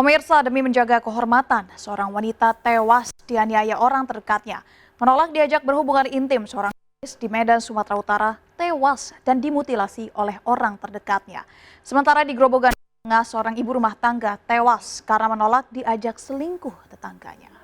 Pemirsa, demi menjaga kehormatan, seorang wanita tewas dianiaya orang terdekatnya. Menolak diajak berhubungan intim, seorang gadis di Medan, Sumatera Utara tewas dan dimutilasi oleh orang terdekatnya. Sementara di Grobogan, seorang ibu rumah tangga tewas karena menolak diajak selingkuh tetangganya.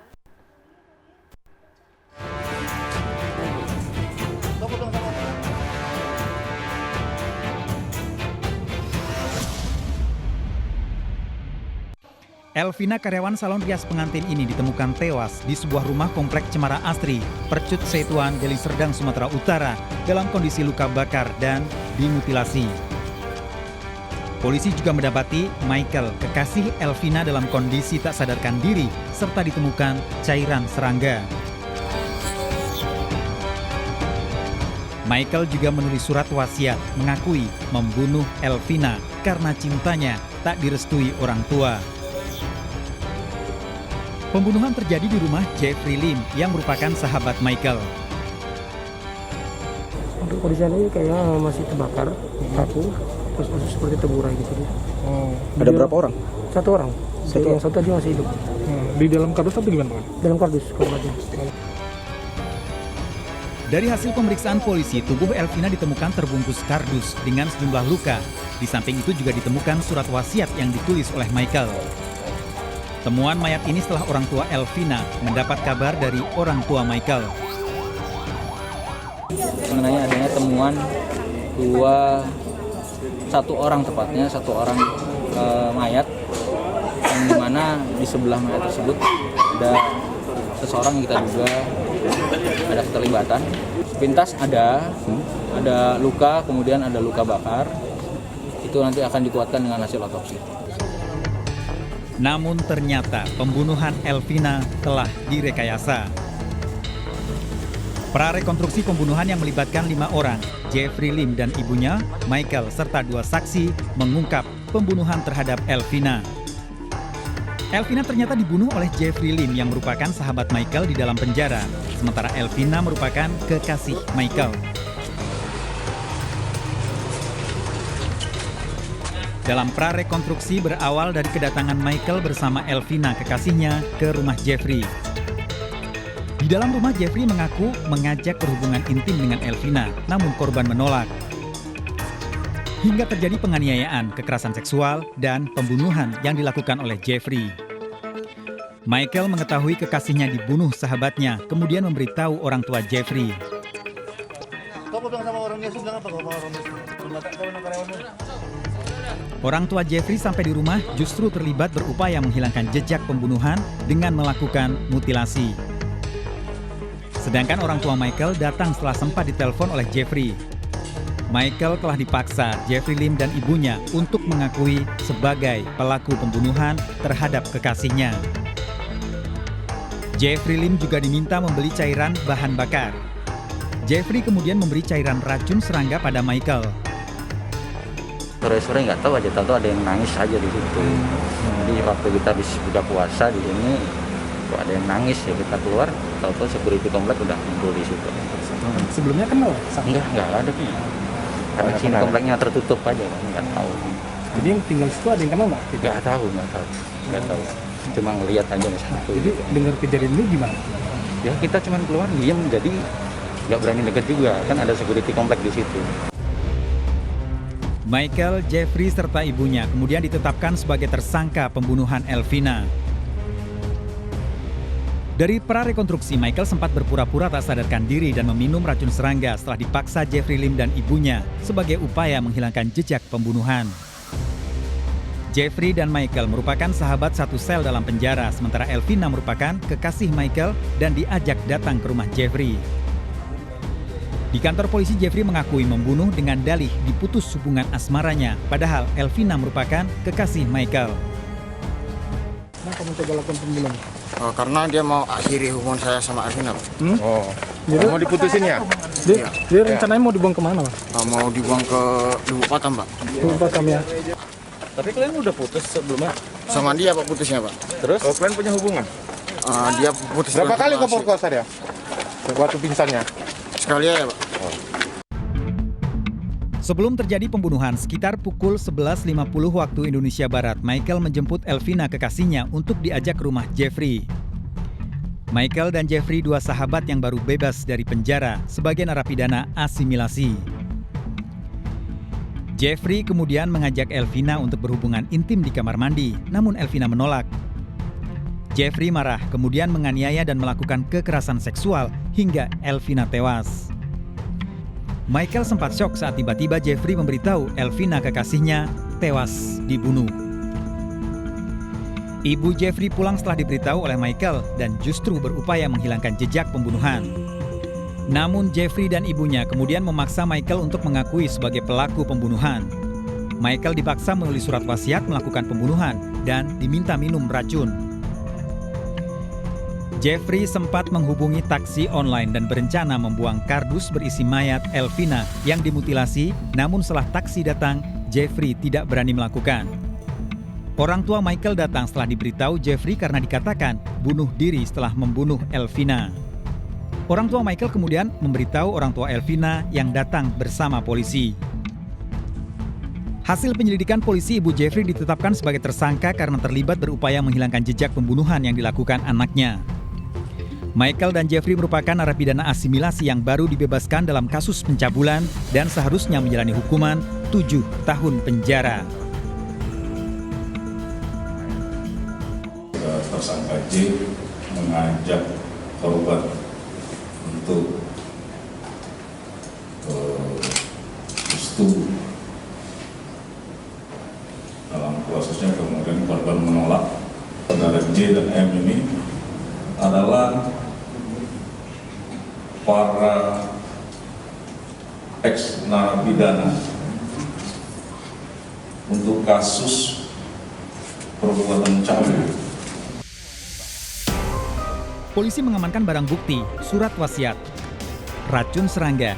Elvina, karyawan salon rias pengantin ini ditemukan tewas di sebuah rumah komplek Cemara Asri, Percut Setuan, Deli Serdang, Sumatera Utara dalam kondisi luka bakar dan dimutilasi. Polisi juga mendapati Michael, kekasih Elvina, dalam kondisi tak sadarkan diri serta ditemukan cairan serangga. Michael juga menulis surat wasiat mengakui membunuh Elvina karena cintanya tak direstui orang tua. Pembunuhan terjadi di rumah Jeffrey Lim yang merupakan sahabat Michael. Untuk kondisinya kayaknya masih terbakar, kaku, terus seperti teburai gitu. Ada berapa orang? Satu orang. Yang satu tadi masih hidup. Di dalam kardus atau gimana, Pak? Dalam kardus korbannya. Dari hasil pemeriksaan polisi, tubuh Elvina ditemukan terbungkus kardus dengan sejumlah luka. Di samping itu juga ditemukan surat wasiat yang ditulis oleh Michael. Temuan mayat ini setelah orang tua Elvina mendapat kabar dari orang tua Michael. Mengenai adanya temuan satu orang mayat, yang dimana di sebelah mayat tersebut ada seseorang yang kita duga ada keterlibatan. Sepintas ada luka, kemudian ada luka bakar. Itu nanti akan dikuatkan dengan hasil otopsi. Namun ternyata pembunuhan Elvina telah direkayasa. Prarekonstruksi pembunuhan yang melibatkan 5 orang, Jeffrey Lim dan ibunya, Michael, serta 2 saksi mengungkap pembunuhan terhadap Elvina. Elvina ternyata dibunuh oleh Jeffrey Lim yang merupakan sahabat Michael di dalam penjara, sementara Elvina merupakan kekasih Michael. Dalam prarekonstruksi berawal dari kedatangan Michael bersama Elvina, kekasihnya, ke rumah Jeffrey. Di dalam rumah, Jeffrey mengaku mengajak berhubungan intim dengan Elvina, namun korban menolak. Hingga terjadi penganiayaan, kekerasan seksual, dan pembunuhan yang dilakukan oleh Jeffrey. Michael mengetahui kekasihnya dibunuh sahabatnya, kemudian memberitahu orang tua Jeffrey. Orang tua Jeffrey sampai di rumah justru terlibat berupaya menghilangkan jejak pembunuhan dengan melakukan mutilasi. Sedangkan orang tua Michael datang setelah sempat ditelepon oleh Jeffrey. Michael telah dipaksa Jeffrey Lim dan ibunya untuk mengakui sebagai pelaku pembunuhan terhadap kekasihnya. Jeffrey Lim juga diminta membeli cairan bahan bakar. Jeffrey kemudian memberi cairan racun serangga pada Michael. Sore-sore nggak tahu aja, tahu ada yang nangis aja di situ. Jadi waktu kita habis buka puasa di sini, kok ada yang nangis ya kita keluar, tahu-tahu security komplek udah kumpul di situ. Sebelumnya kenal? Enggak ada. Karena sini kompleknya tertutup aja, nggak tahu. Jadi yang tinggal situ ada yang kenal nggak? Nggak tahu. Cuma ngelihat aja di situ. Jadi dengar kejadian ini gimana? Ya kita cuma keluar diem, jadi nggak berani deket juga, kan ada security komplek di situ. Michael, Jeffrey, serta ibunya kemudian ditetapkan sebagai tersangka pembunuhan Elvina. Dari prarekonstruksi, Michael sempat berpura-pura tak sadarkan diri dan meminum racun serangga setelah dipaksa Jeffrey Lim dan ibunya sebagai upaya menghilangkan jejak pembunuhan. Jeffrey dan Michael merupakan sahabat satu sel dalam penjara, sementara Elvina merupakan kekasih Michael dan diajak datang ke rumah Jeffrey. Di kantor polisi, Jeffrey mengakui membunuh dengan dalih diputus hubungan asmaranya, padahal Elvina merupakan kekasih Michael. Kenapa kamu coba lakukan pembunuhan? Karena dia mau akhiri hubungan saya sama Elvina. Jadi, mau diputusin ya? Dia rencananya mau dibuang kemana, Pak? Mau dibuang ke Ibu Batam, Pak. Ibu Batam ya. Tapi kalian udah putus sebelumnya? Sama dia, Pak, putusnya, Pak. Terus? Kalian punya hubungan? Dia putus. Berapa kali kau perkosa dia? Waktu pingsannya? Sekali aja, Pak. Sebelum terjadi pembunuhan, sekitar pukul 11.50 waktu Indonesia Barat, Michael menjemput Elvina kekasihnya untuk diajak ke rumah Jeffrey. Michael dan Jeffrey, dua sahabat yang baru bebas dari penjara sebagai narapidana asimilasi. Jeffrey kemudian mengajak Elvina untuk berhubungan intim di kamar mandi, namun Elvina menolak. Jeffrey marah, kemudian menganiaya dan melakukan kekerasan seksual hingga Elvina tewas. Michael sempat syok saat tiba-tiba Jeffrey memberitahu Elvina kekasihnya tewas dibunuh. Ibu Jeffrey pulang setelah diberitahu oleh Michael dan justru berupaya menghilangkan jejak pembunuhan. Namun Jeffrey dan ibunya kemudian memaksa Michael untuk mengakui sebagai pelaku pembunuhan. Michael dipaksa menulis surat wasiat melakukan pembunuhan dan diminta minum racun. Jeffrey sempat menghubungi taksi online dan berencana membuang kardus berisi mayat Elvina yang dimutilasi, namun setelah taksi datang, Jeffrey tidak berani melakukan. Orang tua Michael datang setelah diberitahu Jeffrey karena dikatakan bunuh diri setelah membunuh Elvina. Orang tua Michael kemudian memberitahu orang tua Elvina yang datang bersama polisi. Hasil penyelidikan polisi, ibu Jeffrey ditetapkan sebagai tersangka karena terlibat berupaya menghilangkan jejak pembunuhan yang dilakukan anaknya. Michael dan Jeffrey merupakan narapidana asimilasi yang baru dibebaskan dalam kasus pencabulan dan seharusnya menjalani hukuman 7 tahun penjara. Tersangka J mengajak korban untuk bersetubuh. Dalam prosesnya kemudian korban menolak. Saudara J dan M ini adalah para ex-narapidana untuk kasus perbuatan cabul. Polisi mengamankan barang bukti, surat wasiat, racun serangga,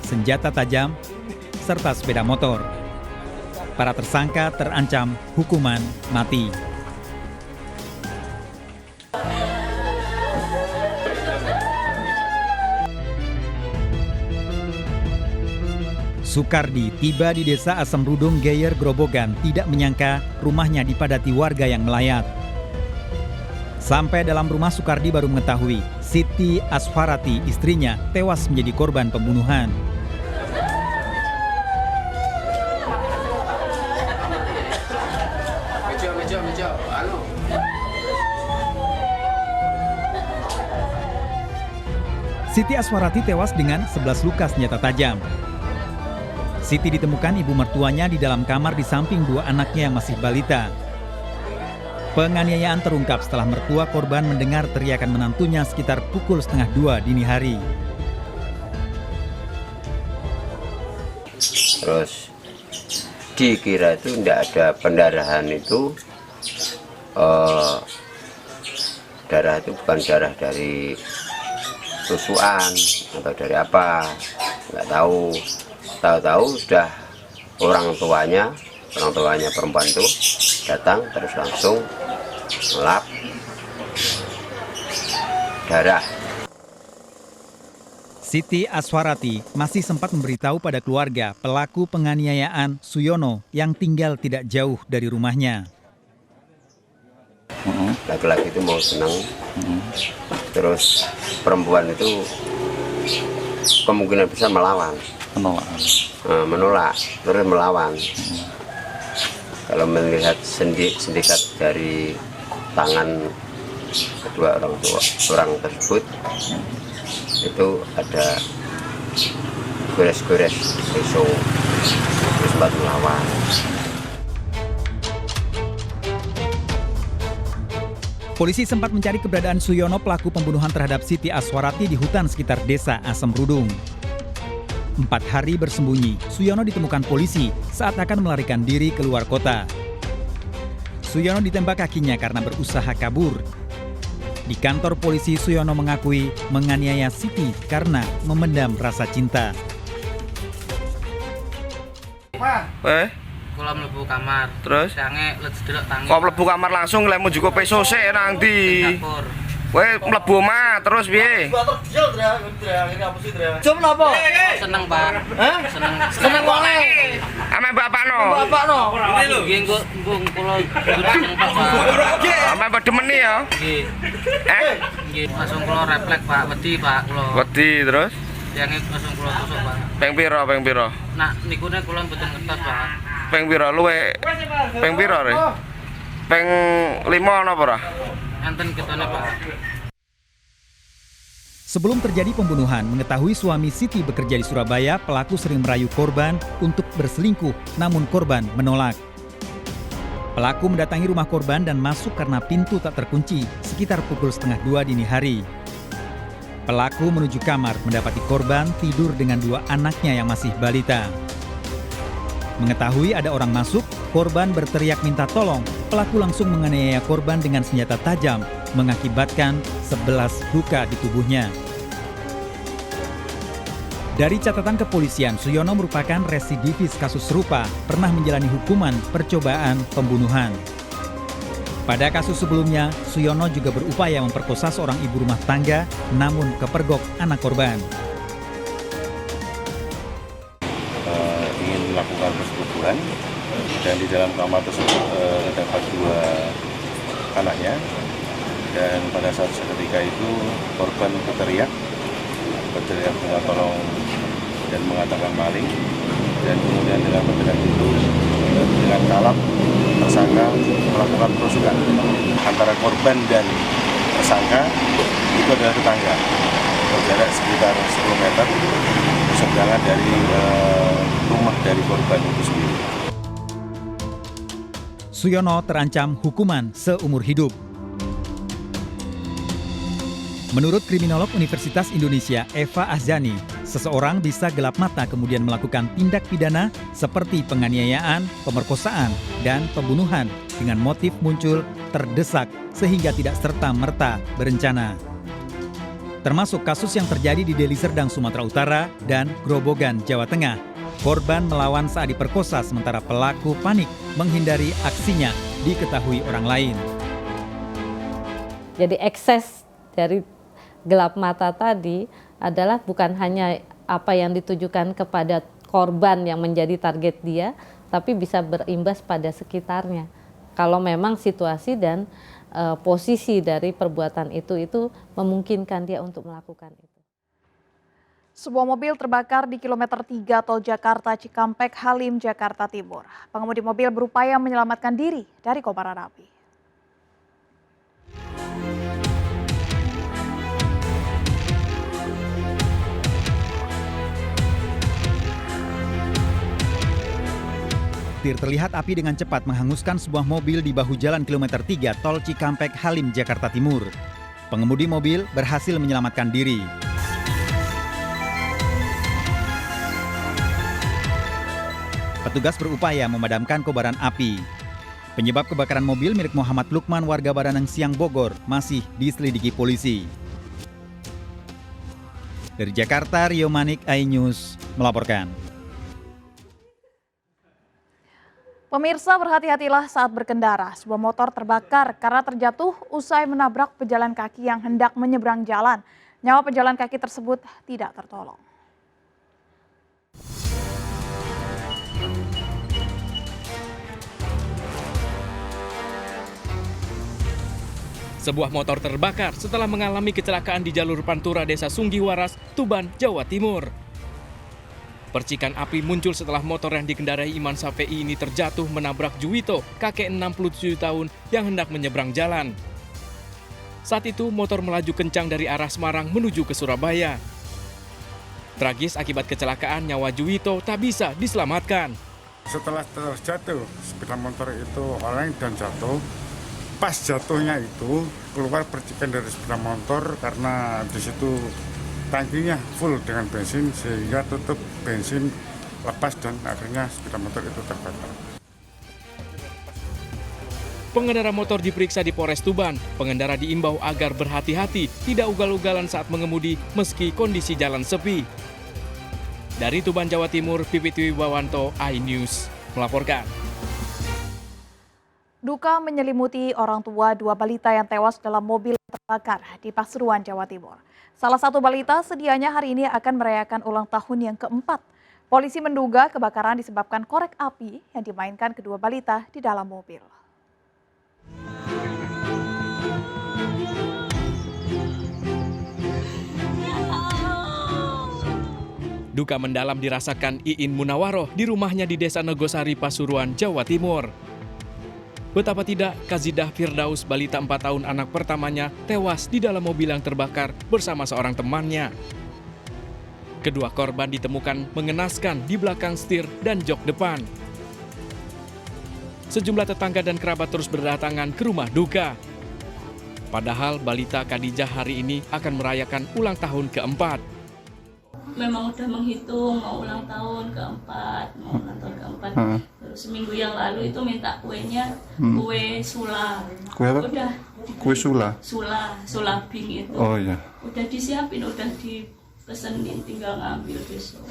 senjata tajam, serta sepeda motor. Para tersangka terancam hukuman mati. Sukardi tiba di desa Asem Rudung, Geyer, Grobogan, tidak menyangka rumahnya dipadati warga yang melayat. Sampai dalam rumah, Sukardi baru mengetahui Siti Aswarati, istrinya, tewas menjadi korban pembunuhan. Siti Aswarati tewas dengan 11 luka senjata tajam. Siti ditemukan ibu mertuanya di dalam kamar di samping dua anaknya yang masih balita. Penganiayaan terungkap setelah mertua korban mendengar teriakan menantunya sekitar pukul 1:30 dini hari. Terus dikira itu tidak ada pendarahan itu, darah itu bukan darah dari tusukan atau dari apa, nggak tahu. Tahu-tahu sudah orang tuanya perempuan itu datang terus langsung melap darah. Siti Aswarati masih sempat memberitahu pada keluarga pelaku penganiayaan Suyono yang tinggal tidak jauh dari rumahnya. Laki-laki itu mau senang, terus perempuan itu kemungkinan besar melawan. Menolak, terus melawan. Kalau melihat sindikat dari tangan kedua orang tersebut, itu ada gores-gores pisau, terus sempat melawan. Polisi sempat mencari keberadaan Suyono, pelaku pembunuhan terhadap Siti Aswarati, di hutan sekitar desa Asem Rudung. 4 hari bersembunyi, Suyono ditemukan polisi saat akan melarikan diri keluar kota. Suyono ditembak kakinya karena berusaha kabur. Di kantor polisi, Suyono mengakui menganiaya Siti karena memendam rasa cinta. Kula mlebu kamar. Terus? Sange let sedelok tangi. Kok mlebu kamar langsung lek mujuko peso sik nang ndi? Dapur. Weh, mlebu omah terus piye? Jom apa? Seneng Pak. Hah? Seneng wae. Ame bapakno. Bapakno. Nggih engko kula seneng Pak. Ame padha meni ya. Nggih. Eh, Langsung kula refleks Pak, wedi Pak kula. wedi terus. Tiange langsung kula tusuk Pak. Ping piro? Nah, nikune kula mboten ngertos Pak. Ping piro luwe? Ping piro re? Ping 5 ana apa ora? Enten ketone Pak. Sebelum terjadi pembunuhan, mengetahui suami Siti bekerja di Surabaya, pelaku sering merayu korban untuk berselingkuh, namun korban menolak. Pelaku mendatangi rumah korban dan masuk karena pintu tak terkunci sekitar pukul 1:30 dini hari. Pelaku menuju kamar mendapati korban tidur dengan 2 anaknya yang masih balita. Mengetahui ada orang masuk, korban berteriak minta tolong. Pelaku langsung menganiaya korban dengan senjata tajam, mengakibatkan 11 luka di tubuhnya. Dari catatan kepolisian, Suyono merupakan residivis kasus serupa, pernah menjalani hukuman percobaan pembunuhan. Pada kasus sebelumnya, Suyono juga berupaya memperkosa seorang ibu rumah tangga, namun kepergok anak korban. Ingin melakukan persetubuhan dan di dalam kamar tersebut terdapat 2 anaknya, dan pada saat seketika itu korban berteriak minta tolong dan mengatakan maling, dan kemudian dengan berteriak itu dengan kalap tersangka melakukan perusukan antara korban dan tersangka. Itu adalah tetangga berjarak sekitar 10 meter seberangan dari rumah dari korban itu sendiri. Suyono terancam hukuman seumur hidup. Menurut kriminolog Universitas Indonesia Eva Azani, seseorang bisa gelap mata kemudian melakukan tindak pidana seperti penganiayaan, pemerkosaan, dan pembunuhan dengan motif muncul terdesak sehingga tidak serta-merta berencana. Termasuk kasus yang terjadi di Deli Serdang, Sumatera Utara dan Grobogan, Jawa Tengah. Korban melawan saat diperkosa sementara pelaku panik menghindari aksinya diketahui orang lain. Jadi ekses dari gelap mata tadi adalah bukan hanya apa yang ditujukan kepada korban yang menjadi target dia, tapi bisa berimbas pada sekitarnya. Kalau memang situasi dan posisi dari perbuatan itu memungkinkan dia untuk melakukan itu. Sebuah mobil terbakar di kilometer 3 tol Jakarta Cikampek Halim, Jakarta Timur. Pengemudi mobil berupaya menyelamatkan diri dari kobaran api. Terlihat api dengan cepat menghanguskan sebuah mobil di bahu jalan kilometer 3 tol Cikampek Halim, Jakarta Timur. Pengemudi mobil berhasil menyelamatkan diri. Petugas berupaya memadamkan kobaran api. Penyebab kebakaran mobil milik Muhammad Lukman warga Baranang Siang, Bogor masih diselidiki polisi. Dari Jakarta, Rio Manik, iNews melaporkan. Pemirsa, berhati-hatilah saat berkendara. Sebuah motor terbakar karena terjatuh usai menabrak pejalan kaki yang hendak menyeberang jalan. Nyawa pejalan kaki tersebut tidak tertolong. Sebuah motor terbakar setelah mengalami kecelakaan di jalur Pantura Desa Sunggiwaras, Tuban, Jawa Timur. Percikan api muncul setelah motor yang dikendarai Iman Safei ini terjatuh menabrak Juwito, kakek 67 tahun yang hendak menyeberang jalan. Saat itu motor melaju kencang dari arah Semarang menuju ke Surabaya. Tragis akibat kecelakaan, nyawa Juwito tak bisa diselamatkan. Setelah terjatuh, sepeda motor itu oleng dan jatuh. Pas jatuhnya itu keluar percikan dari sepeda motor karena di situ tangkinya full dengan bensin sehingga tutup bensin lepas dan akhirnya sepeda motor itu terbakar. Pengendara motor diperiksa di Polres Tuban. Pengendara diimbau agar berhati-hati, tidak ugal-ugalan saat mengemudi meski kondisi jalan sepi. Dari Tuban, Jawa Timur, Pipit Wibawanto, iNews melaporkan. Duka menyelimuti orang tua 2 balita yang tewas dalam mobil terbakar di Pasuruan, Jawa Timur. Salah satu balita sedianya hari ini akan merayakan ulang tahun yang keempat. Polisi menduga kebakaran disebabkan korek api yang dimainkan kedua balita di dalam mobil. Duka mendalam dirasakan Iin Munawaroh di rumahnya di Desa Negosari, Pasuruan, Jawa Timur. Betapa tidak, Kazidah Firdaus, balita 4 tahun anak pertamanya, tewas di dalam mobil yang terbakar bersama seorang temannya. Kedua korban ditemukan mengenaskan di belakang setir dan jok depan. Sejumlah tetangga dan kerabat terus berdatangan ke rumah duka. Padahal balita Khadijah hari ini akan merayakan ulang tahun keempat. Memang udah menghitung mau ulang tahun keempat, Terus seminggu yang lalu itu minta kuenya kue sula. Kue apa? Udah kue sula. Sula bing itu. Oh iya. Udah disiapin, udah dipesenin, tinggal ngambil besok.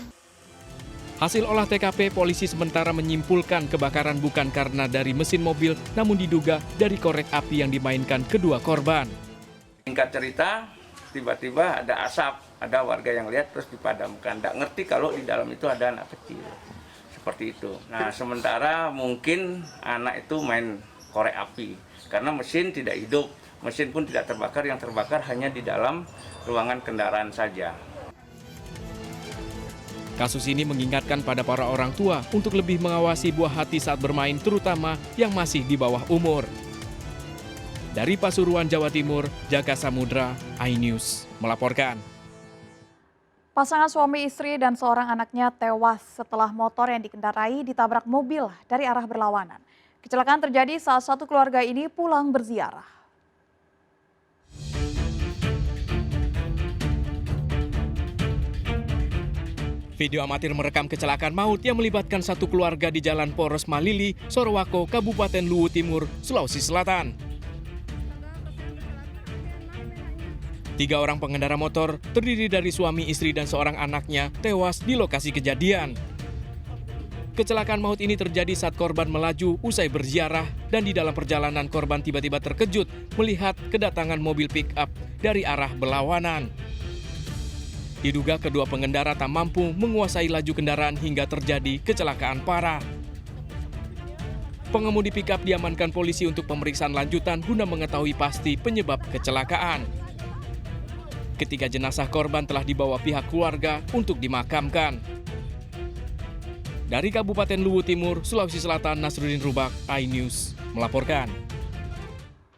Hasil olah TKP, polisi sementara menyimpulkan kebakaran bukan karena dari mesin mobil, namun diduga dari korek api yang dimainkan kedua korban. Singkat cerita, tiba-tiba ada asap. Ada warga yang lihat terus dipadamkan. Tidak ngerti kalau di dalam itu ada anak kecil. Seperti itu. Nah, sementara mungkin anak itu main korek api. Karena mesin tidak hidup. Mesin pun tidak terbakar. Yang terbakar hanya di dalam ruangan kendaraan saja. Kasus ini mengingatkan pada para orang tua untuk lebih mengawasi buah hati saat bermain, terutama yang masih di bawah umur. Dari Pasuruan, Jawa Timur, Jaka Samudra, iNews melaporkan. Pasangan suami istri dan seorang anaknya tewas setelah motor yang dikendarai ditabrak mobil dari arah berlawanan. Kecelakaan terjadi saat satu keluarga ini pulang berziarah. Video amatir merekam kecelakaan maut yang melibatkan satu keluarga di Jalan Poros Malili, Sorowako, Kabupaten Luwu Timur, Sulawesi Selatan. 3 orang pengendara motor terdiri dari suami, istri, dan seorang anaknya tewas di lokasi kejadian. Kecelakaan maut ini terjadi saat korban melaju usai berziarah dan di dalam perjalanan korban tiba-tiba terkejut melihat kedatangan mobil pick-up dari arah berlawanan. Diduga kedua pengendara tak mampu menguasai laju kendaraan hingga terjadi kecelakaan parah. Pengemudi pick-up diamankan polisi untuk pemeriksaan lanjutan guna mengetahui pasti penyebab kecelakaan. Ketiga jenazah korban telah dibawa pihak keluarga untuk dimakamkan. Dari Kabupaten Luwu Timur, Sulawesi Selatan, Nasruddin Rubak, iNews melaporkan.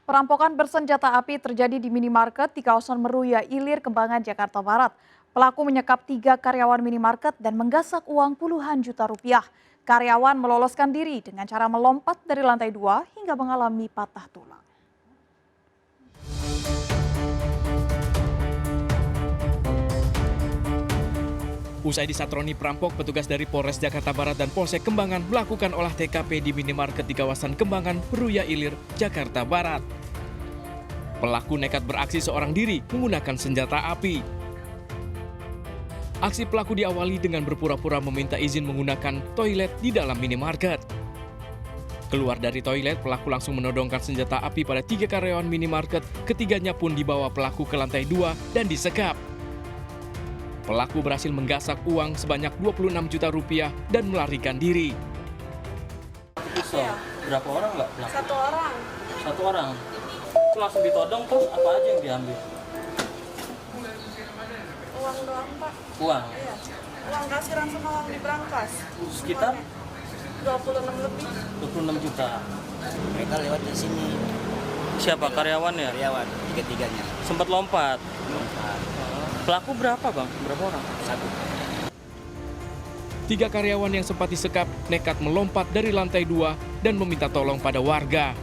Perampokan bersenjata api terjadi di minimarket di kawasan Meruya, Ilir, Kembangan, Jakarta Barat. Pelaku menyekap 3 karyawan minimarket dan menggasak uang puluhan juta rupiah. Karyawan meloloskan diri dengan cara melompat dari lantai 2 hingga mengalami patah tulang. Usai disatroni perampok, petugas dari Polres Jakarta Barat dan Polsek Kembangan melakukan olah TKP di minimarket di kawasan Kembangan, Meruya Ilir, Jakarta Barat. Pelaku nekat beraksi seorang diri menggunakan senjata api. Aksi pelaku diawali dengan berpura-pura meminta izin menggunakan toilet di dalam minimarket. Keluar dari toilet, pelaku langsung menodongkan senjata api pada 3 karyawan minimarket. Ketiganya pun dibawa pelaku ke lantai 2 dan disekap. Pelaku berhasil menggasak uang sebanyak 26 juta rupiah dan melarikan diri. Berapa orang nggak? 1 orang. 1 orang? Itu langsung ditodong terus apa aja yang diambil? Uang doang, Pak. Uang? Iya. Uang kasiran sama uang di brankas. Sekitar? 26 lebih. 26 juta. Mereka lewat di sini. Siapa? Karyawan ya? Karyawan, 3-3-nya. Sempat lompat? Pelaku berapa, Bang? Berapa orang? 1. 3 karyawan yang sempat disekap nekat melompat dari lantai 2 dan meminta tolong pada warga.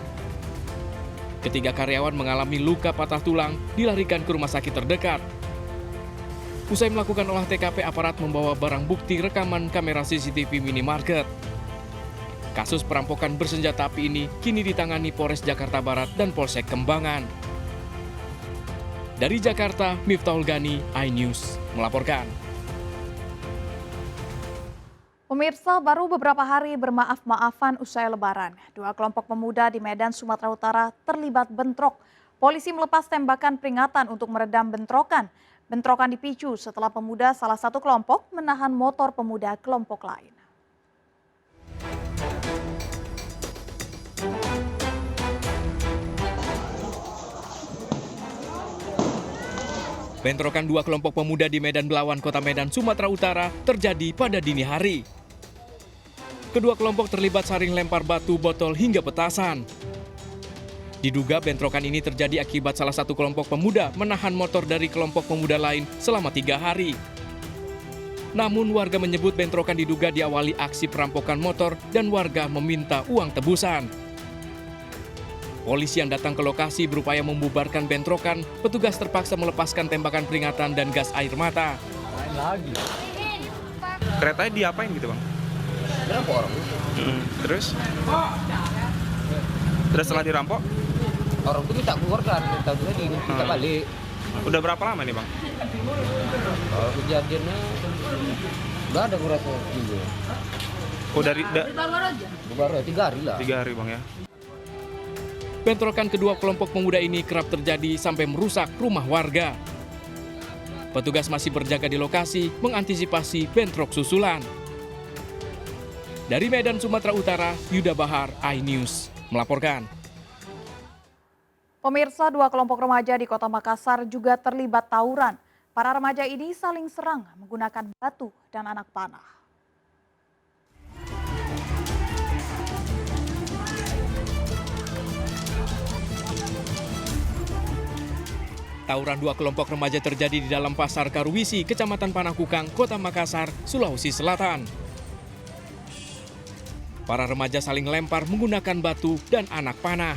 Ketiga karyawan mengalami luka patah tulang, dilarikan ke rumah sakit terdekat. Usai melakukan olah TKP, aparat membawa barang bukti rekaman kamera CCTV minimarket. Kasus perampokan bersenjata api ini kini ditangani Polres Jakarta Barat dan Polsek Kembangan. Dari Jakarta, Miftahul Gani, iNews melaporkan. Pemirsa, baru beberapa hari bermaaf-maafan usai Lebaran. 2 kelompok pemuda di Medan, Sumatera Utara terlibat bentrok. Polisi melepas tembakan peringatan untuk meredam bentrokan. Bentrokan dipicu setelah pemuda salah satu kelompok menahan motor pemuda kelompok lain. Bentrokan dua kelompok pemuda di Medan Belawan, Kota Medan, Sumatera Utara terjadi pada dini hari. Kedua kelompok terlibat saling lempar batu, botol hingga petasan. Diduga bentrokan ini terjadi akibat salah satu kelompok pemuda menahan motor dari kelompok pemuda lain selama 3 hari. Namun warga menyebut bentrokan diduga diawali aksi perampokan motor dan warga meminta uang tebusan. Polisi yang datang ke lokasi berupaya membubarkan bentrokan, petugas terpaksa melepaskan tembakan peringatan dan gas air mata. Keretanya diapain gitu bang? Dirampok orang. Terus? Terus setelah dirampok? Orang itu minta keluar kan, minta balik. Udah berapa lama nih bang? Kalau kejadiannya nggak ada kurasa juga. Oh dari baru 3 hari lah. 3 hari bang ya. Bentrokan kedua kelompok pemuda ini kerap terjadi sampai merusak rumah warga. Petugas masih berjaga di lokasi mengantisipasi bentrok susulan. Dari Medan, Sumatera Utara, Yuda Bahar, iNews melaporkan. Pemirsa, dua kelompok remaja di Kota Makassar juga terlibat tawuran. Para remaja ini saling serang menggunakan batu dan anak panah. Tawuran dua kelompok remaja terjadi di dalam Pasar Karuwisi, Kecamatan Panakukang, Kota Makassar, Sulawesi Selatan. Para remaja saling lempar menggunakan batu dan anak panah.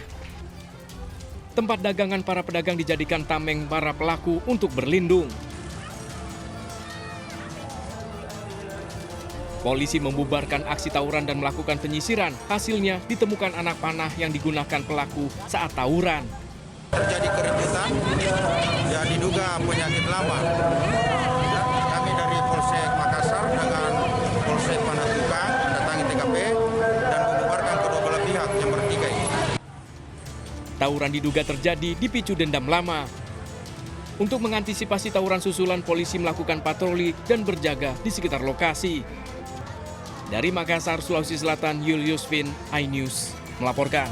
Tempat dagangan para pedagang dijadikan tameng para pelaku untuk berlindung. Polisi membubarkan aksi tawuran dan melakukan penyisiran. Hasilnya ditemukan anak panah yang digunakan pelaku saat tawuran. Terjadi keributan, ya diduga penyakit lama. Kami dari Polsek Makassar dengan Polsek Panakukang mendatangi TKP dan membubarkan kedua belah pihak yang bertikai. Tawuran diduga terjadi dipicu dendam lama. Untuk mengantisipasi tawuran susulan, polisi melakukan patroli dan berjaga di sekitar lokasi. Dari Makassar, Sulawesi Selatan, Julius Vin, iNews melaporkan.